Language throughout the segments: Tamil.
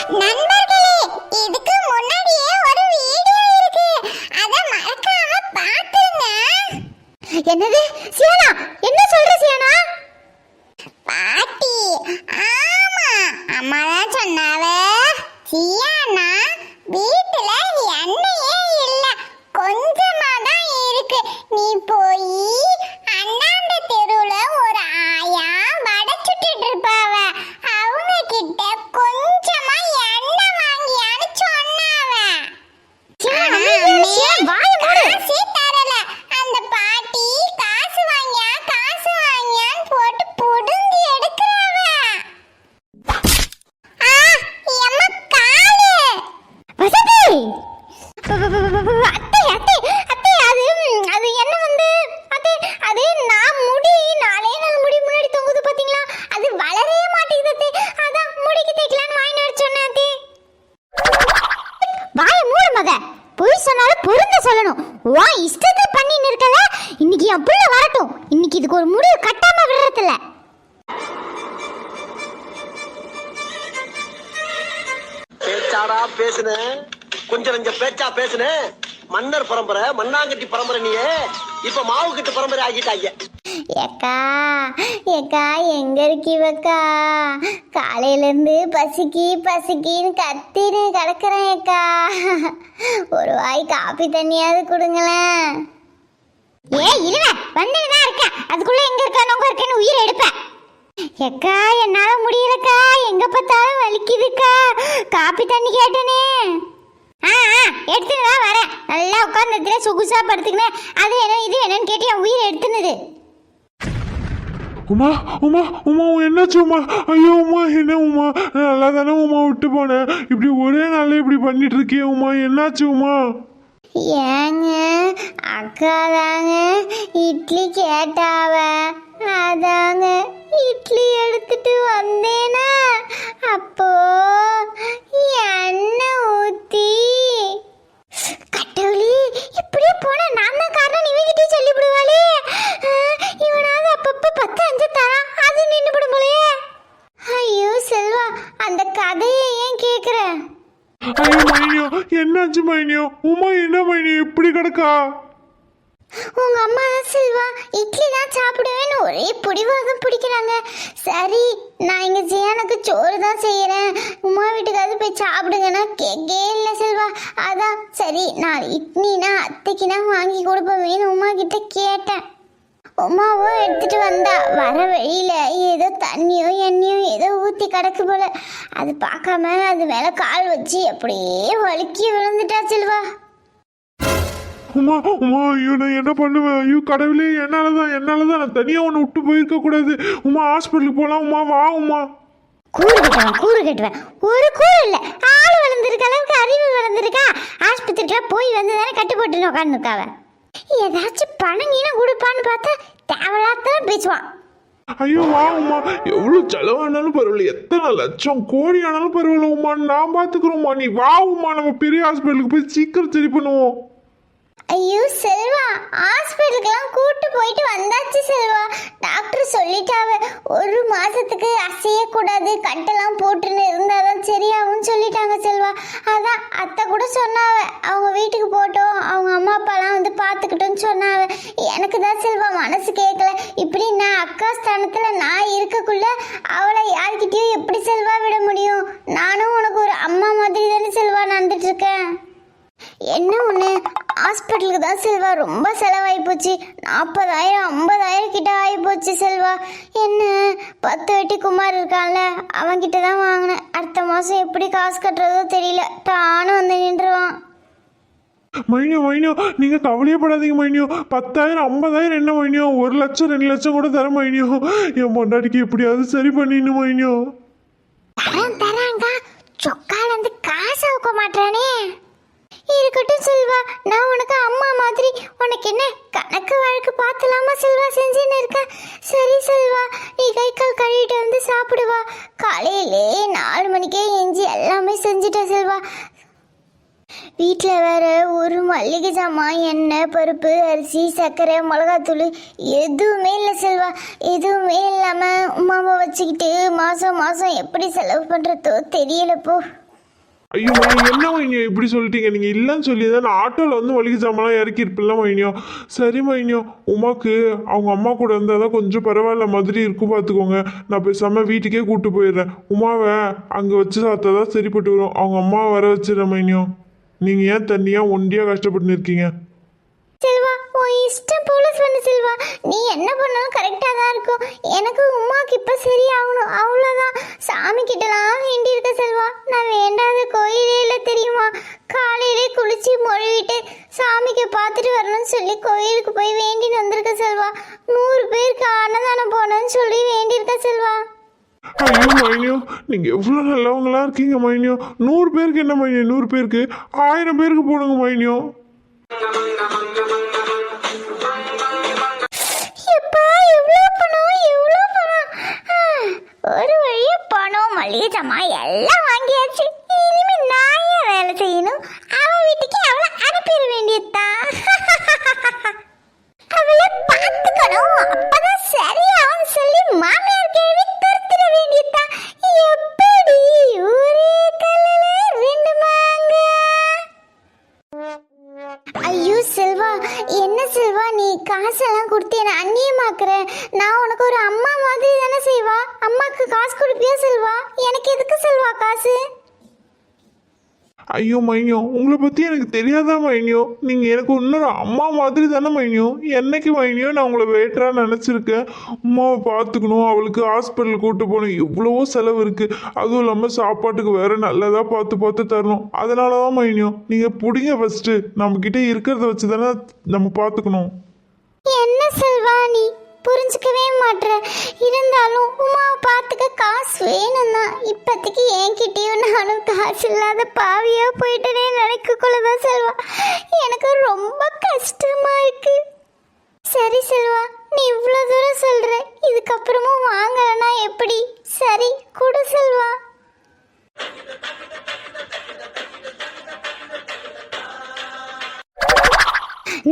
நண்பர்களே, இதுக்கு முன்னாடியே ஒரு வீடியோ இருக்கு, அத மறக்காம பாத்துருங்க. என்னது சியானா, என்ன சொல்ற சியானா? பாட்டி, ஆமா, அம்மா தான் சொன்னாவ. சியானா, வீட்டுல எண்ணெயே இல்ல, கொஞ்சமா தான் இருக்கு. நீ போய் அண்ணாண்ட தெருவுல ஒரு ஆயா வடை சுட்டுட்டு இருப்பாவ, அவங்க கிட்ட கொஞ்சமா எண்ணெய் வாங்கியான்னு சொன்னாவ. காசே தரல. அந்த பாட்டி காசு வாங்கியான்னு போட்டு புடுங்கி எடுக்கறாவ. எம்மா காலு. வசந்தி, அத்தை அத்தை அத்தை, அது என்ன வந்து அத்தை, அது நான் முடி 4 நாள் முடி முன்னாடி தொங்குது பாத்தீங்களா, அது வளரவே மாட்டேங்குது அத்தை, அதான் முடிக்கு தைக்கலான்னு வாங்கி வர சொன்னேன் அத்தை. வாய மூடு மக, பொய் சொன்னாலும் பொருந்த சொல்லணும். வா இஷ்டத்தை பண்ணின்னு இருக்கல, இன்னைக்கு என் புள்ள வரட்டும், இன்னைக்கு இதுக்கு ஒரு முடிவு கட்டாம விடுறதில்ல. பேச்சாடா பேசுன, கொஞ்சம் நஞ்சம் பேச்சா பேசுன. மன்னர் பரம்பரை, மண்ணாங்கட்டி பரம்பரை, நீயே இப்ப மாவு கட்டு பரம்பரை ஆகிட்டாங்க. ஏக்கா ஏக்கா, எங்க இருக்கீவக்கா? காலையில இருந்து பசிக்கின்னு கத்தின்னு கிடக்குறேன் ஏக்கா. ஒரு வாய் காபி தண்ணியாவது கொடுங்களேன். இருவ வந்துதான் இருக்கேன், அதுக்குள்ள எங்க இருக்கேன்னு உயிரை எடுப்பேன். ஏக்கா என்னால முடியலக்கா, எங்க பார்த்தாலும் வலிக்குதுக்கா, காபி தண்ணி கேட்டனே. எடுத்துட்டு தான் வரேன். நல்லா உட்கார்ந்து சொகுசா படுத்துக்கினேன். அது என்ன இது என்னன்னு கேட்டு என் உயிரை எடுத்துனது. உமா உமா உமா, என்னாச்சு உமா? ஐயோ உமா, என்ன உமா? நல்லா தானே உமா விட்டு போனேன், இப்படி ஒரே நாள்ல இப்படி பண்ணிட்டு இருக்கியே உமா, என்னாச்சு உமா? ஏங்க அக்கா தாங்க இட்லி கேட்டாவ, அதாங்க இட்லி எடுத்துட்டு வந்தேனா, அப்போ எண்ணெய் ஊத்தி. கட்டவுளி, இப்படியே போன நான் தான் காரணம் இவங்கிட்டே சொல்லிவிடுவாளே. இவனாவது அப்பப்ப 10-5 தரான், அது நின்றுபடும் போலயே. ஐயோ செல்வா, அந்த கதையை ஏன் கேக்குற? ஐயோ மைனியோ, என்னாச்சு மைனியோ? உமா என்ன மைனியோ இப்படி கிடக்கா? உங்க அம்மா தான் செல்வா இட்லி தான் சாப்பிடுவேன்னு ஒரே பிடிவாதம் பிடிக்கிறாங்க. சரி, நான் இங்க ஜியானுக்கு சோறு தான் செய்யறேன், உமா வீட்டுக்காவது போய் சாப்பிடுங்கன்னா கேக்கே இல்லை செல்வா. அதான் சரி, நான் இட்லினா அத்தைக்குனா வாங்கி கொடுப்பேன்னு உமா கிட்ட கேட்டேன். உமாவோ எடுத்துட்டு வந்தா, வர வழியில ஏதோ தண்ணியோ எண்ணெயோ ஏதோ ஊத்தி கிடக்கு போல, அது பார்க்காம அது மேல கால் வச்சு அப்படியே வலிக்கி விழுந்துட்டா செல்வா. உமா உமா, ஐயோ நான் என்ன பண்ணுவேன்? ஐயோ கடவுளே, என்னாலதான் நான் தனியா ஒன்று விட்டு போயிருக்க கூடாது. உமா ஹாஸ்பிட்டலுக்கு போலாம் உமா, வா உமா. கூறு கட்டுவேன் ஒரு கூறு இல்ல, ஆள் வளர்ந்துருக்க அளவுக்கு அறிவு வளர்ந்துருக்கா. ஆஸ்பத்திரிக்கெல்லாம் போய் வந்து தானே கட்டு போட்டுன்னு உட்காந்துருக்காவ. ஏதாச்சும் பணம் கீழே கொடுப்பான்னு பார்த்தா தேவையில்லாதான் பேசுவான். ஐயோ வா உமா, எவ்வளவு செலவானாலும் பரவாயில்ல, எத்தனை லட்சம் கோடி ஆனாலும் பரவாயில்ல உமா, நான் பாத்துக்கிறோம்மா, நீ வா உமா, நம்ம பெரிய ஹாஸ்பிட்டலுக்கு போய் சீக்கிரம் சரி பண்ணுவோம். ஐயோ செல்வா, ஹாஸ்பிட்டலுக்கெல்லாம் கூட்டு போயிட்டு வந்தாச்சு செல்வா. டாக்டர் சொல்லிட்டாவ 1 மாசத்துக்கு அசையக்கூடாது, கட்டெல்லாம் போட்டுன்னு இருந்தாதான் சரியாகும்னு சொல்லிட்டாங்க செல்வா. அதான் அத்தை கூட சொன்னாவ, அவங்க வீட்டுக்கு போட்டோம், அவங்க அம்மா அப்பாலாம் வந்து பார்த்துக்கிட்டோன்னு சொன்னாவ. எனக்கு தான் செல்வா மனசு கேட்கல. இப்படி நான் அக்கா ஸ்தானத்துல நான் இருக்கக்குள்ள அவளை யார்கிட்டயும் எப்படி செல்வா விட முடியும்? நானும் உனக்கு ஒரு அம்மா மாதிரி தானே செல்வா நடந்துட்டு இருக்கேன். என்ன ஒன்று, ஹாஸ்பிட்டலுக்கு தான் செல்வா ரொம்ப செலவாகி போச்சு. 40,000-50,000 கிட்ட ஆகி போச்சு செல்வா. என்ன 10 வெட்டி குமார் இருக்கான்ல, அவன்கிட்ட தான் வாங்கினேன். அடுத்த மாதம் எப்படி காசு கட்டுறதோ தெரியல, தானும் வந்து நின்றுவான். மைனியோ நீங்க கவலையப்படாதீங்க மைனியோ, 10,000-50,000 என்ன மைனியோ, 1 லட்சம் 2 லட்சம் கூட தர மைனியோ. என் பொண்டாட்டிக்கு எப்படியாவது சரி பண்ணின்னு மைனியோ. தராங்க சொக்கால இருந்து காசு வைக்க மாட்டானே. இருக்கட்டும் செல்வா, நான் உனக்கு அம்மா மாதிரி, உனக்கு என்ன கணக்கு வழக்கு பார்த்தலாமா செல்வா செஞ்சுன்னு இருக்க. சரி செல்வா, நீ கை கால் கழுவிட்டு வந்து சாப்பிடுவா. காலையிலே 4 மணிக்கே எஞ்சி எல்லாமே செஞ்சுட்ட செல்வா. வீட்டில் வேற ஒரு மல்லிகை சாமான், எண்ணெய், பருப்பு, அரிசி, சர்க்கரை, மிளகாத்தூள் எதுவுமே இல்லை செல்வா. எதுவுமே இல்லாமல் உமாவை வச்சுக்கிட்டு மாதம் மாதம் எப்படி செலவு பண்ணுறதோ தெரியலப்போ. ஐயோ மைனி என்ன மைனியோ இப்படி சொல்லிட்டீங்க? நீங்கள் இல்லைன்னு சொல்லி தான் நான் ஆட்டோவில் வந்து மளிகை சாமான்லாம் இறக்கிருப்பில்ல மைனியோ. சரி மைனியோ, உமாக்கு அவங்க அம்மா கூட இருந்தால் தான் கொஞ்சம் பரவாயில்ல மாதிரி இருக்கும் பார்த்துக்கோங்க. நான் பேசாமல் வீட்டுக்கே கூப்பிட்டு போயிடுறேன். உமாவை அங்கே வச்சு சாத்தா தான் சரிப்பட்டு வரும். அவங்க அம்மாவை வர வச்சிடுறேன் மைனியோ. நீங்கள் ஏன் தனியாக ஒண்டியாக கஷ்டப்பட்டு இருக்கீங்க? செல்வா, உன் இஷ்டம் போல சொல்லு செல்வா. நீ என்ன பண்ணாலும் கரெக்டாக தான் இருக்கும். எனக்கு உமாக்கு இப்போ சரியாகணும், அவ்வளோதான். சாமி கிட்டலாம் வேண்டி இருக்க செல்வா. நான் வேண்டாத கோயிலே இல்லை தெரியுமா? காலையிலே குளிச்சு மொழிவிட்டு சாமிக்கு பார்த்துட்டு வரணும்னு சொல்லி கோயிலுக்கு போய் வேண்டின்னு வந்திருக்க செல்வா. 100 பேருக்கு அன்னதானம் போனேன்னு சொல்லி வேண்டியிருக்க செல்வா. ஐயோ மைனியோ, நீங்கள் எவ்வளோ நல்லவங்களா இருக்கீங்க மைனியோ. 100 பேருக்கு என்ன மைனியோ, 100 பேருக்கு 1000 பேருக்கு போடுங்க மைனியோ. எப்பா, எவ்வளோ பணம், எவ்வளோ பணம்! ஒரு வழியா பணம், மளிகை சாமான் எல்லாம் வாங்கியாச்சு. இனிமே நான் ஏன் வேலை செய்யணும்? அவ வீட்டுக்கு அவளை அனுப்பிட வேண்டியதுதான். அவளை பார்த்துக்கணும், அப்பதான் சரியாகும் சொல்லி மாமியார் கேள்வி தடுத்துட வேண்டியதுதான். எப்படி ஒரே கல்லுல 2 மாங்காய்? ஐயோ செல்வா, என்ன செல்வா நீ காசெல்லாம் கொடுத்து என்ன அந்நியமாக்குற? நான் உனக்கு ஒரு அம்மா மாதிரி தானே செய்வா. அம்மாக்கு காசு கொடுப்பியா செல்வா? எனக்கு எதுக்கு செல்வா காசு? ஐயோ மைனியோ, உங்களை பற்றி எனக்கு தெரியாதா மைனியோ? நீங்கள் எனக்கு இன்னொரு அம்மா மாதிரி தானே மைனியோ. என்னைக்கு மைனியோ நான் உங்களை வேட்டராக நினச்சிருக்கேன். அம்மாவை பார்த்துக்கணும், அவளுக்கு ஹாஸ்பிட்டல் கூட்டு போகணும், எவ்வளவோ செலவு இருக்குது. அதுவும் இல்லாமல் சாப்பாட்டுக்கு வேறு நல்லதாக பார்த்து பார்த்து தரணும். அதனால தான் மைனியோ, நீங்கள் பிடிங்க ஃபஸ்ட்டு. நம்மக்கிட்ட இருக்கிறத வச்சு தானே நம்ம பார்த்துக்கணும். என்ன செல்வா நீ புரிஞ்சுக்கவே மாட்ற. இருந்தாலும் உமாவை பார்த்துக்க காசு வேணும் தான். இப்போதைக்கு என்கிட்டயும் நானும் காசு இல்லாத பாவியா போயிட்டேனே நினைக்கக்குள்ளதான் செல்வா எனக்கு ரொம்ப கஷ்டமா இருக்கு. சரி செல்வா, நீ இவ்வளோ தூரம் சொல்ற, இதுக்கப்புறமும் வாங்கலன்னா எப்படி? சரி கொடு செல்வா.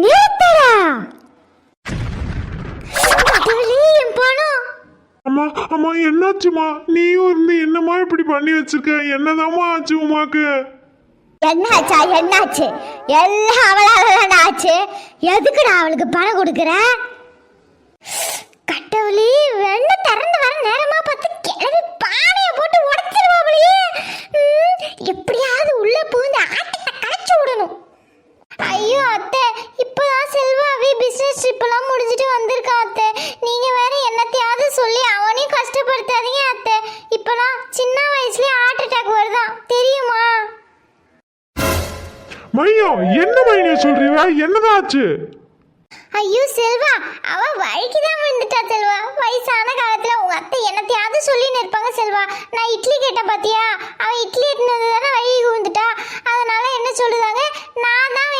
நிறுத்தடா, என் பணம். அம்மா அம்மா என்னாச்சுமா? நீயும் இருந்து என்னம்மா இப்படி பண்ணி வச்சிருக்க? என்னதாம்மா ஆச்சு உமாக்கு? என்னாச்சா? என்னாச்சு? எல்லாம் அவளால ஆச்சு. எதுக்குடா அவளுக்கு பணம் கொடுக்குற? கட்டவளி வெள்ள திறந்து வர நேரமா பார்த்து கிளவி பானையை போட்டு உடைச்சிருவாங்களே. எப்படியாவது உள்ள புகுந்து ஆட்டத்தை கலைச்சு விடணும். ஐயோ அத்தை, இப்பதான் செல்வாவி பிசினஸ் ட்ரிப்லாம் முடிஞ்சிட்டு வந்திருக்கா அத்தை. நீங்க வேற என்னத்தையாவது சொல்லி அவனையும் கஷ்டப்படுத்தாதீங்க அத்தை. இப்பலாம் சின்ன வயசுலயே ஹார்ட் அட்டாக் வருதான் தெரியுமா? மைனியோ, என்ன மைனியோ சொல்றீங்க? என்னதான் ஆச்சு? ஐயோ செல்வா, அவ வழிக்கு தான் விழுந்துட்டா செல்வா. வயசான காலத்துல உங்க அத்தை என்னத்தையாவது சொல்லி நிற்பாங்க செல்வா. நான் இட்லி கேட்டேன் பாத்தியா, அவ இட்லி எடுத்துனது தானே வழிக்கு விழுந்துட்டா. அதனால என்ன சொல்லுதாங்க, நான் தான்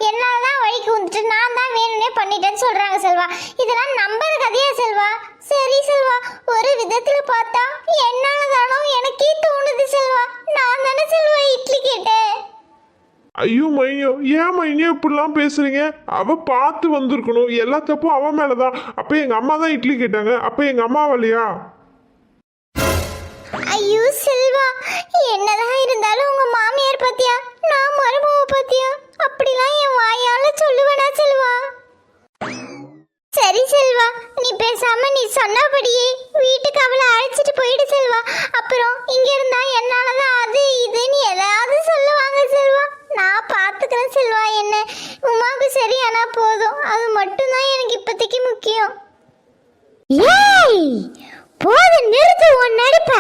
என்னாலதான் வழிக்கு விழுந்துட்டு நான் தான் வேணும்னே பண்ணிட்டேன்னு சொல்றாங்க செல்வா. இதெல்லாம் நம்புற கதையா செல்வா? சரி செல்வா, ஒரு விதத்துல பார்த்தா என்னாலதானோ எனக்கே தோணுது செல்வா. நான் தானே செல்வா இட்லி கேட்டேன். ஐயோ மைனியோ, ஏன் மைனியோ இப்படிலாம் பேசுறீங்க? அவ பார்த்து வந்திருக்கணும். எல்லா தப்பும் அவ மேலதான். அப்ப எங்க அம்மா தான் இட்லி கேட்டாங்க, அப்ப எங்க அம்மா வரலையா? ஐயோ செல்வா, என்னதான் இருந்தாலும் உங்க மாமியார் பத்தியா, நான் மருமக பத்தியா அப்படிலாம் என் வாயால சொல்லுவேனா செல்வா? சரி செல்வா, நீ பேசாம நீ சொன்னபடியே வீட்டுக்கு அவளை அழைச்சிட்டு போயிடு செல்வா. அப்புறம் இங்க இருந்தா என்னாலதான் அது இதுன்னு ஏதாவது சொல்லுவாங்க செல்வா. நான் பாத்துக்கிறேன் செல்வா. என்ன உமாவுக்கு சரியானா போதும், அது மட்டும்தான் எனக்கு இப்போதைக்கு முக்கியம். ஏய் போது, நிறுத்து உன் நடிப்ப.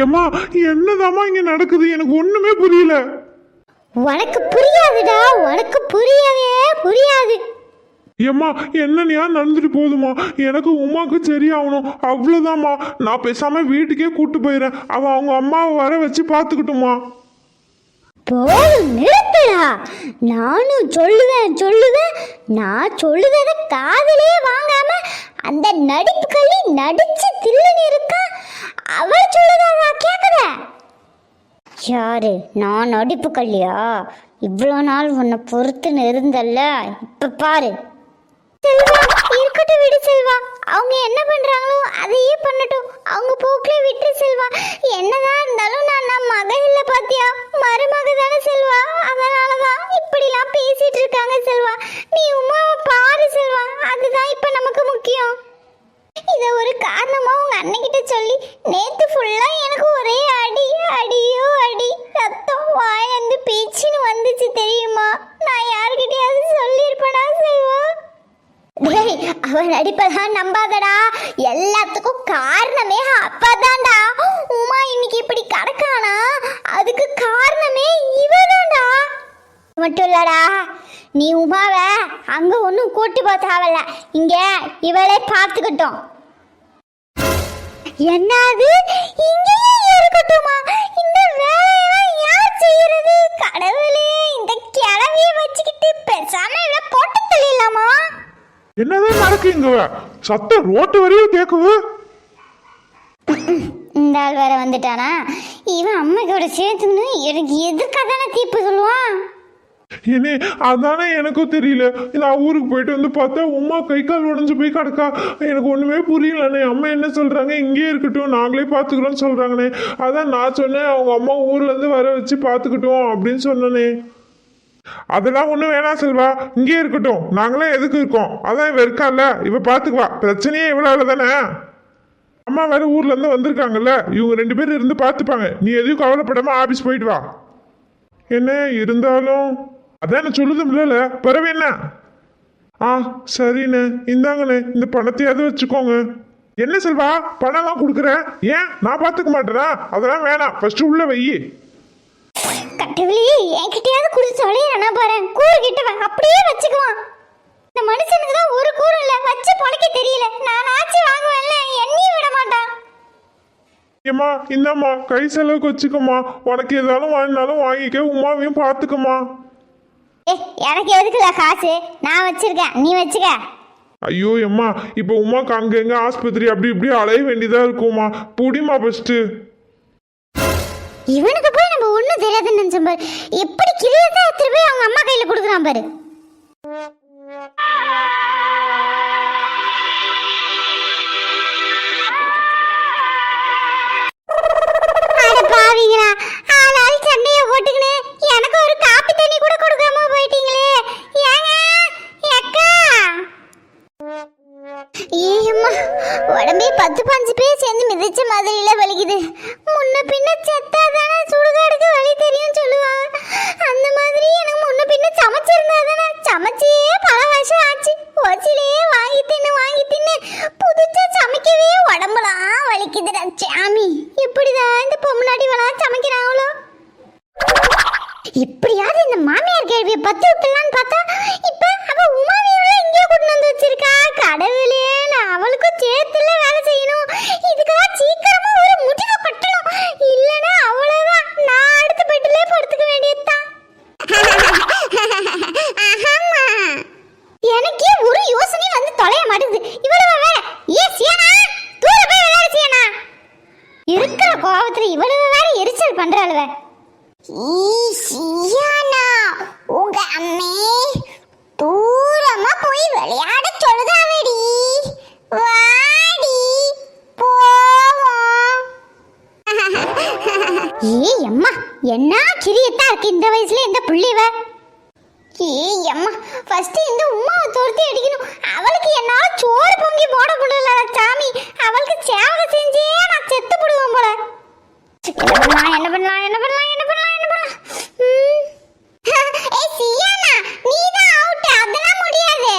ஏம்மா, என்னதாம்மா இங்க நடக்குது? எனக்கு ஒண்ணுமே புரியல. உனக்கு புரியாதுடா, உனக்கு புரியவே புரியாது. ஏம்மா, என்னனையா நடந்துட்டு போதுமா? எனக்கு உமாக்கு சரியாகணும், அவ்வளோதாம்மா. நான் பேசாம வீட்டுக்கே கூட்டு போயிடுறேன். அவங்க அம்மாவை வர வச்சு பார்த்துக்கிட்டுமா. போதும் நிறுத்துடா. நானும் சொல்லுவேன். நான் சொல்லுவதை காதலே வாங்காம அந்த நடிப்பு கள்ளி நடிச்சு தில்லுன்னு இருக்கா. அவள் சொல்லுதா கேக்குற? யாரு? நான் நடிப்பு கள்ளியா? இவ்வளோ நாள் உன்னை பொறுத்துன்னு இருந்தல்ல, இப்ப பாரு. செல்வா, இருக்கட்டும் விடு செல்வா. அவங்க என்ன பண்றாங்களோ அதையே பண்ணட்டும். அவங்க போக்கிலே விட்டு செல்வா. என்னதான் இருந்தாலும் நடிப்பெல்லாம் நம்பாதடா, எல்லாத்துக்கும் காரணமே அப்பதான்டா. உமா இன்னைக்கு இப்படி கிடக்கானா அதுக்கு காரணமே இவதான்டா. மட்டும் இல்லடா, நீ உமாவை அங்க ஒன்னும் கூட்டி போத்தாவல, இங்க இவளே பார்த்துக்கிட்டோம். என்னது இங்கேயே இருக்கட்டுமா? இந்த வேலையெல்லாம் யார் செய்யறது? கடவுளே, இந்த கிழவிய வச்சுக்கிட்டு பேசாம இவள போட்டு தள்ளிடலாமா? என்னதான் நடக்குங்க? சத்தம் ரோட்டு வரையும் கேக்குது. இந்த ஆள் வேற வந்துட்டானா? இவன் அம்மையோட சேர்த்துன்னு எனக்கு எதுக்காதானே தீர்ப்பு சொல்லுவான்? ஏனே அதானே எனக்கும் தெரியல. நான் ஊருக்கு போயிட்டு வந்து பார்த்தா உமா கை கால் உடஞ்சு போய் கிடக்கா. எனக்கு ஒண்ணுமே புரியலண்ணே. அம்மா என்ன சொல்றாங்க, இங்கே இருக்கட்டும் நாங்களே பார்த்துக்கிறோம்னு சொல்றாங்கண்ணே. அதான் நான் சொன்னேன் அவங்க அம்மா ஊர்ல இருந்து வர வச்சு பார்த்துக்கிட்டோம் அப்படின்னு சொன்னனே. அதெல்லாம் ஒன்றும் வேணாம் செல்வா, இங்கே இருக்கட்டும், நாங்களே எதுக்கு இருக்கோம். அதான் இவ இருக்கால, இவ பார்த்துக்குவா. பிரச்சனையே இவ்வளவு தானே. அம்மா வேற ஊர்ல இருந்து வந்திருக்காங்கல்ல, இவங்க 2 பேரும் இருந்து பார்த்துப்பாங்க. நீ எதையும் கவலைப்படாம ஆபீஸ் போயிட்டு வா. என்ன இருந்தாலும் அதான் நான் சொல்லுதும்ல, பிறகு என்ன? சரிண்ணே, இந்தாங்கண்ணே, இந்த பணத்தையாவது வச்சுக்கோங்க. என்ன செல்வா, பணம்லாம் கொடுக்குறேன், ஏன் நான் பார்த்துக்க மாட்டேனா? அதெல்லாம் வேணாம், ஃபர்ஸ்ட் உள்ள வை. கட்டவிலே என்கிட்டயாவது குடிச்சு சொல்லிடுறேன்னா பாரு, கூறு கிட்டவன் அப்படியே வச்சுக்குவான். இந்த மனுஷனுக்கு தான் ஒரு கூறு இல்லை, வச்சு பொழைக்க தெரியல. நான் ஆச்சு வாங்குவேன்ல, என்னையும் விட மாட்டான். ஏம்மா இந்தாம்மா, கை செலவுக்கு வச்சுக்கோமா. உனக்கு எதாலும் வாங்கினாலும் வாங்கிக்க, உமாவையும் பார்த்துக்கம்மா. எனக்கு எதுக்குல காசு? நான் வச்சிருக்கேன், நீ வச்சுக்க. ஐயோ எம்மா, இப்போ உமாக்கு அங்க எங்க ஆஸ்பத்திரி அப்படி இப்படி அலைய வேண்டியதா இருக்குமா. புடிமா ஃபர்ஸ்ட். இவனுக்கு போய் நம்ம ஒண்ணும் தெரியாதுன்னு நினைச்சோம் பாரு, எப்படி கிளியதான் எடுத்துட்டு போய் அவங்க அம்மா கையில கொடுக்குறான் பாரு. பாவீங்களா, ஆளால் சண்டைய போட்டுக்கினே எனக்கு ஒரு காப்பி தண்ணி கூட கொடுக்காம போயிட்டீங்களே. ஏங்க அக்கா, ஏம்மா உடம்பே 10-15 பேர் சேர்ந்து மிதிச்ச மாதிரில வலிக்குது. முன்ன பின்ன செத்தாதானே சுடுகாடுக்கு வலி தெரியும் சொல்லுவாங்க. அந்த மாதிரி எனக்கு முன்ன பின்ன சமைச்சிருந்தா தானே. சமைச்சே பல வருஷம் ஆச்சு. ஓச்சிலே வாங்கி தின்னு புதுச்சா சமைக்கவே உடம்புலாம் வலிக்குதுடா சாமி. எப்படிதான் இந்த பொம்முனாடி வளா சமைக்கிறாங்களோ? இப்படியாவது இந்த மாமியார் கேள்வியை பத்து விட்டுலான்னு பார்த்தா இப்ப அவ உமாவியோட இங்கே கொண்டு வந்து வச்சிருக்கா. கடவுளே, நான் அவளுக்கும் சேர்த்துல வேலை செய்யணும். இதுக்காக சீக்கிரமா ஒரு முடிவை கட்டணும், இல்லைன்னா அவ்வளவுதான், நான் அடுத்த பெட்டிலே படுத்துக்க வேண்டியதுதான். எனக்கே ஒரு யோசனை வந்து தொலைய மாட்டேங்குது. இவ்வளவு வேற ஏன் சியானா, தூர போய் விளையாடு சியானா. இருக்கிற கோபத்துல இவ்வளவு வேற எரிச்சல் பண்றாளுவ. சியானா, உங்க அம்மே தூரமா போய் விளையாட சொல்லுதாவடி. வாடி போவோம். ஏய் அம்மா, என்ன கிரியத்தா இருக்கு இந்த வயசுல இந்த புள்ளிவ. ஏய் அம்மா, ஃபர்ஸ்ட் இந்த உமாவை துரத்தி அடிக்கணும். அவளுக்கு என்னால சோறு பொங்கி போட முடியல சாமி. அவளுக்கு சேவை செஞ்சே நான் செத்து போடுவேன் போல. என்ன பண்ணலாம்? ஏய் சியானா, நீதான் அவுட், அதெல்லாம் முடியாது.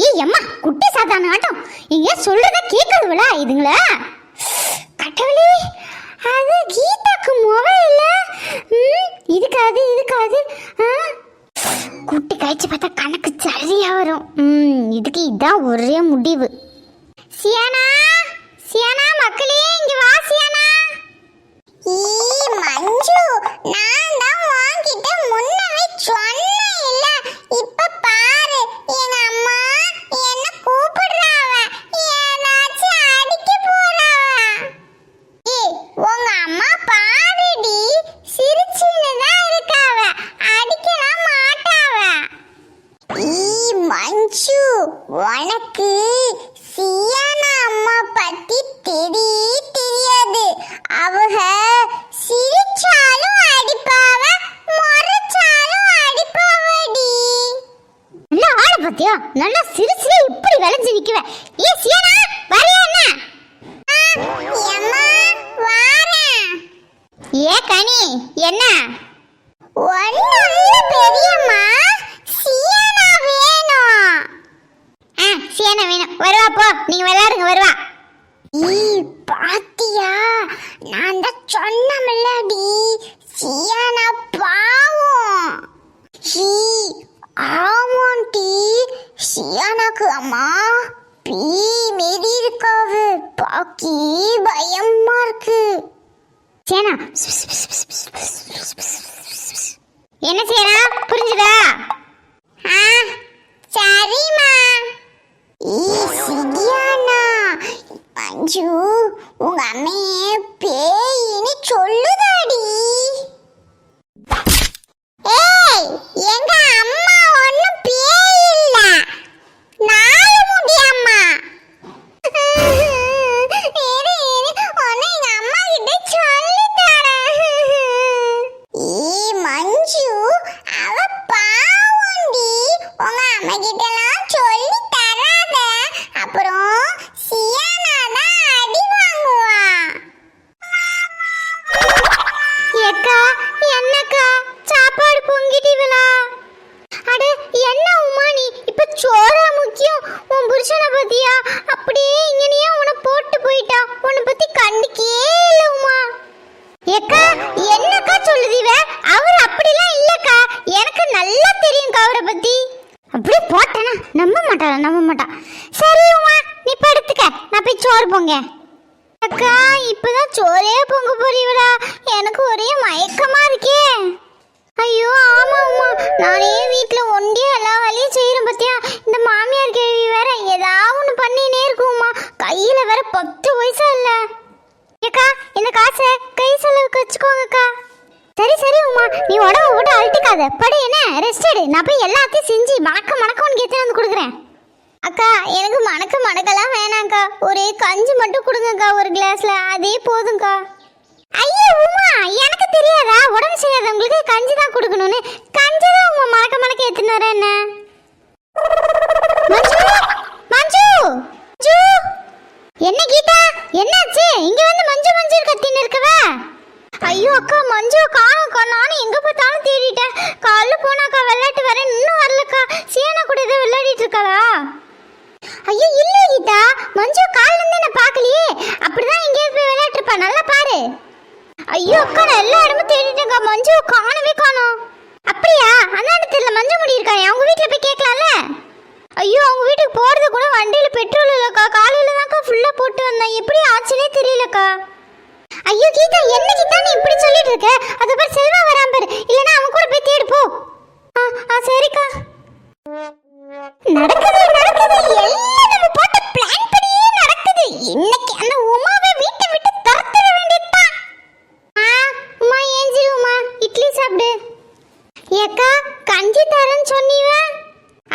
ஏய் அம்மா, குட்டி சாத்தான ஆட்டம் இங்க சொல்றத கேக்குதுவளா இதுங்களா? கடவுளே, அது கீதாக்கு மொபைல்ல. இதுக்காது குட்டி கழிச்சு பார்த்தா கணக்கு சரியா வரும். இதுக்கு இதான் ஒரே முடிவு. சியானா மக்களே, இங்க வா சியானா. மஞ்சு, நான் தான் வாங்கிட்டு முன்னவே சொன்னேன் இல்ல. இப்ப பாரு, எங்க அம்மா என்ன கூப்பிடுறாவ, ஏதாச்சும் அடிக்க போறாவ. உங்க அம்மா பாருடி, சிரிச்சுன்னு தான் இருக்காவ, அடிக்கலாம் மாட்டாவ. மஞ்சு, உனக்கு சியானா அம்மா பத்தி தெரியாது. அவங்க சிரிச்சாலும் அடிப்பாவ, முறைச்சாலும் அடிப்பாவடி. நல்லா ஆள பாத்தியா, நல்லா சிரிச்சுல இப்படி விளைஞ்சு நிக்குவ. ஏ சியானா, வரியா என்ன? அம்மா வாரேன். ஏ கனி, என்ன? ஒண்ணும் பெரியம்மா, சியானா வேணும். சியானா வேணாம் வேணாம் வருவா போ, நீங்க விளையாடுங்க வருவா. ஈ பாத்தியா, நான் தான் சொன்னமில்லடி சியானா பாவம். ஈ ஆமாண்டி, சியானாக்கு அம்மா பீ மீறி இருக்காவு, பாக்கி பயமா இருக்கு. சேனா என்ன செய்யறா புரிஞ்சுதா? ஆ சரிம்மா. ஈ சியானா, மஞ்சு உங்க அம்மையே பேயின்னு சொல்லுதாடி. ஏய் எங்க அம்மா ஒண்ணும் பேய் இல்ல, நாலு முடி அம்மா. இரு ஒன்னு எங்க அம்மா கிட்ட சொல்லி தரேன். ஏ மஞ்சு அவ பாவண்டி, உங்க அம்மா கிட்ட எல்லாம் சொல்லி தராத, அப்புறம் சியானா தான் அடி வாங்குவா. ஏக்கா என்னக்கா சாப்பாடு பொங்கிட்டீங்களா? அட என்ன உமா நீ இப்ப சோறா முக்கியம்? உன் புருஷனை பத்தியா அப்படியே இங்கனையே உன்னை போட்டு போயிட்டா, உன்னை பத்தி கண்டுக்கே இல்ல உமா. ஏக்கா என்னக்கா சொல்லுதீவ? அவர் அப்படிலாம் இல்லக்கா, எனக்கு நல்லா தெரியும்க்கா அவரை பத்தி. அப்படியே போட்டேனா நம்ப மாட்டா. சரி உமா நீ படுத்துக்க, நான் போய் சோறு பொங்க. அக்கா இப்பதான் சோறே பொங்க போறீங்களா? எனக்கு ஒரே மயக்கமா இருக்கே. ஐயோ ஆமா உமா, நானே வீட்டுல ஒண்டியா எல்லா வேலையும் செய்யறேன் பத்தியா. இந்த மாமியார் கேள்வி வேற ஏதாவது ஒண்ணு பண்ணினே இருக்குமா, கையில வேற 10 பைசா இல்ல. ஏக்கா இந்த காசை கை செலவுக்கு வச்சுக்கோங்கக்கா. சரி உமா நீ உடம்பு போட்டு அழட்டிக்காத, படு என்ன ரெஸ்ட் எடு, நான் போய் எல்லாத்தையும் செஞ்சு மணக்க உனக்கு எத்தனை வந்து கொடுக்குறேன். அக்கா எனக்கு மணக்கெல்லாம் வேணாம்க்கா, ஒரே கஞ்சி மட்டும் கொடுங்கக்கா ஒரு கிளாஸ்ல, அதே போதும்க்கா. ஐயோ உமா எனக்கு தெரியாதா உடம்பு சரியாதவங்களுக்கு கஞ்சி தான் கொடுக்கணும்னு? கஞ்சி தான் உமா மணக்க எடுத்துன்னு வரேன். என்ன மஞ்சு என்ன கீதா என்னாச்சு? இங்க வந்து மஞ்சு கத்தின்னு இருக்கவ. ஐயோ அக்கா மஞ்சு காணோம்க்கா, நானும் எங்க பார்த்தாலும் தேடிட்டேன். காலைல போனாக்கா விளையாட்டு வரேன், இன்னும் வரலக்கா. சியானா கூட ஏதோ விளையாடிட்டு இருக்காளா? ஐயோ இல்ல கீதா, மஞ்சு காலைல இருந்து நான் பார்க்கலையே. அப்படிதான் எங்கேயாவது போய் விளையாட்டு இருப்பா, நல்லா பாரு. ஐயோ அக்கா நான் எல்லா இடமும் தேடிட்டேன்க்கா, மஞ்சு காணோம். அப்படியா? அண்ணாண்டு தெரியல மஞ்சு முடி இருக்கா, அவங்க வீட்டுல போய் கேட்கலாம்ல. ஐயோ அவங்க வீட்டுக்கு போறது கூட வண்டியில பெட்ரோல் இல்லக்கா, காலையில தான்க்கா ஃபுல்லா போட்டு வந்தேன், எப்படி ஆச்சுன்னே தெரியலக்கா. ஐயோ கீதா என்ன கீதா நீ இப்படி சொல்லிட்டு இருக்க? அது பேர் செல்வா வராம பாரு, இல்லனா அவன் கூட போய் தேடு போ. சரிக்கா. நடக்குது எல்லாம் நம்ம போட்ட பிளான் படியே நடக்குது. இன்னைக்கு அந்த உமாவை வீட்டை விட்டு துரத்திட வேண்டியதுதான். உமா ஏஞ்சிருமா, இட்லி சாப்பிடு. ஏக்கா கஞ்சி தரேன்னு சொன்னீவ?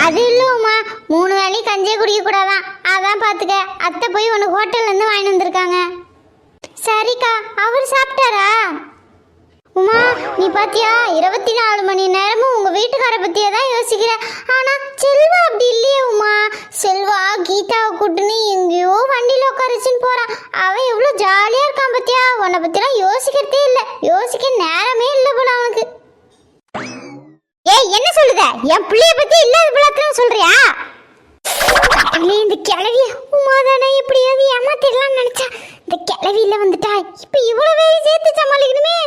அது இல்ல உமா, 3 வேளை கஞ்சியே குடிக்க கூடாதான், அதான் பாத்துக்க அத்தை போய் உனக்கு ஹோட்டல்ல இருந்து வாங்கி வந்திருக்காங்க. சரிக்கா அவர் சாப்பிட்டாரா? உமா நீ பாத்தியா 24 மணி நேரமும் உங்க வீட்டுக்கார பத்தியே தான் யோசிக்கிற. ஆனா செல்வா அப்படி இல்லையே உமா. செல்வா கீதாவை கூட்டுன்னு எங்கேயோ வண்டியில உட்காரச்சுன்னு போறான். அவன் எவ்வளவு ஜாலியா இருக்கான் பத்தியா. உன்னை பத்திலாம் யோசிக்கிறதே இல்ல, யோசிக்க நேரமே இல்ல போல அவனுக்கு. ஏய் என்ன சொல்லுத? என் பிள்ளைய பத்தி இல்லாத பிள்ளைன்னு சொல்றியா? இந்த கிளவிய உமாதானே எப்படியாவது ஏமாத்திடலாம் நினைச்சா, இந்த கிளவியில வந்துட்டா. இப்ப இவ்வளவு சேர்த்து சமாளிக்கணுமே.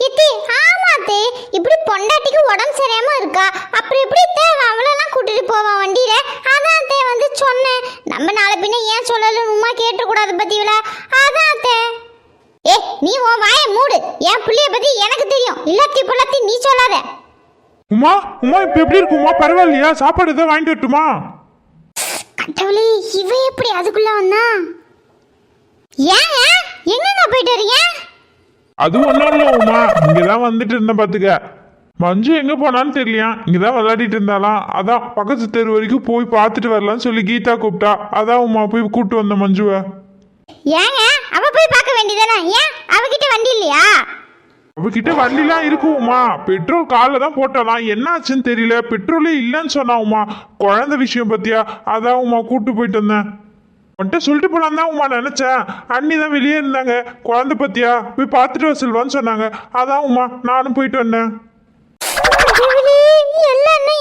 எத்தி ஆமாத்தே, இப்படி பொண்டாட்டிக்கு உடம்பு சரியாம இருக்கா, அப்புறம் எப்படி தேவை அவளெல்லாம் கூட்டிட்டு போவான் வண்டியில. அதான் தே வந்து சொன்னேன், நம்ம நாளை பின்ன ஏன் சொல்லலும் உமா கேட்டக்கூடாது பத்திவில. அதான் தே. ஏ நீ உன் வாயை மூடு, என் பிள்ளைய பத்தி எனக்கு தெரியும், இல்லாத்தி பொல்லாத்தி நீ சொல்லாத. உமா இப்ப எப்படி இருக்கு உமா? பரவாயில்லையா? சாப்பாடு ஏதாவது வாங்கிட்டு வரட்டுமா? கடவுளே இவ எப்படி அதுக்குள்ள வந்தா? ஏங்க எங்கங்க போயிட்டு வரீங்க? அது ஒன்றும் இல்லை உமா, இங்கதான் வந்துட்டு இருந்தேன் பாத்துக்க. மஞ்சு எங்க போனான்னு தெரியலையா, இங்கதான் விளையாடிட்டு இருந்தாலாம். அதான் பக்கத்து தெரு வரைக்கும் போய் பார்த்துட்டு வரலாம்னு சொல்லி கீதா கூப்பிட்டா, அதான் உமா போய் கூப்பிட்டு வந்த மஞ்சுவை. ஏங்க அவ போய் பார்க்க வேண்டியதானே? ஏன் அவகிட்ட வண்டி இல்லையா? அவகிட்ட வண்டிலாம் இருக்கும் உமா, பெட்ரோல் காலில் தான் போட்டாலாம், என்ன ஆச்சுன்னு தெரியல, பெட்ரோலே இல்லைன்னு சொன்னா உமா. குழந்தை விஷயம் பத்தியா, அதான் உமா கூப்பிட்டு போயிட்டு வந்தேன். உன்கிட்ட சொல்லிட்டு போலாம் தான் உமா நினைச்சேன். அண்ணி தான் வெளியே இருந்தாங்க, குழந்தை பத்தியா போய் பார்த்துட்டு வர சொல்வான்னு சொன்னாங்க. அதான் உமா நானும் போயிட்டு வந்தேன்.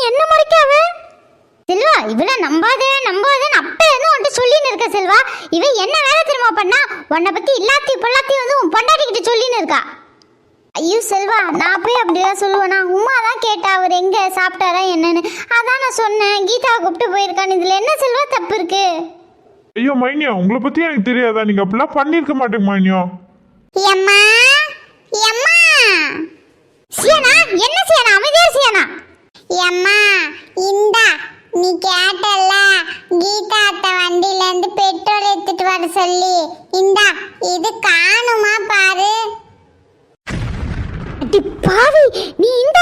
என்ன முறைக்காவ? செல்வா இவள நம்பாதேன்னு அப்ப இருந்து உன்கிட்ட சொல்லின்னு இருக்க செல்வா. இவ என்ன வேலை தெரியுமா பண்ணா? உன்னை பத்தி எல்லாத்தையும் பொல்லாத்தையும் வந்து உன் பொண்டாட்டிக்கிட்ட சொல்லின்னு இருக்கா. ஐயோ செல்வா, நான் போய் அப்படிதான் சொல்லுவேனா? உமா தான் கேட்டா அவர் எங்க சாப்பிட்டாரா என்னன்னு. அதான் நான் சொன்னேன் கீதாவை கூப்பிட்டு போயிருக்கான்னு. இதுல என்ன செல்வா தப்பு இருக்கு? ஐயோ மைனியோ, உங்களை பத்தி எனக்கு தெரியாதா? நீங்க அப்படிலாம் பண்ணிருக்க மாட்டேங்க மைனியோ. எம்மா எம்மா சியானா, என்ன சியானா? அமைதியா சியானா. எம்மா இந்தா, நீ கேட்டல்ல கீதா அத்தை வண்டியில இருந்து பெட்ரோல் எடுத்துட்டு வர சொல்லி, இந்தா இது காணுமா பாரு. அடி பாவி, நீ இந்த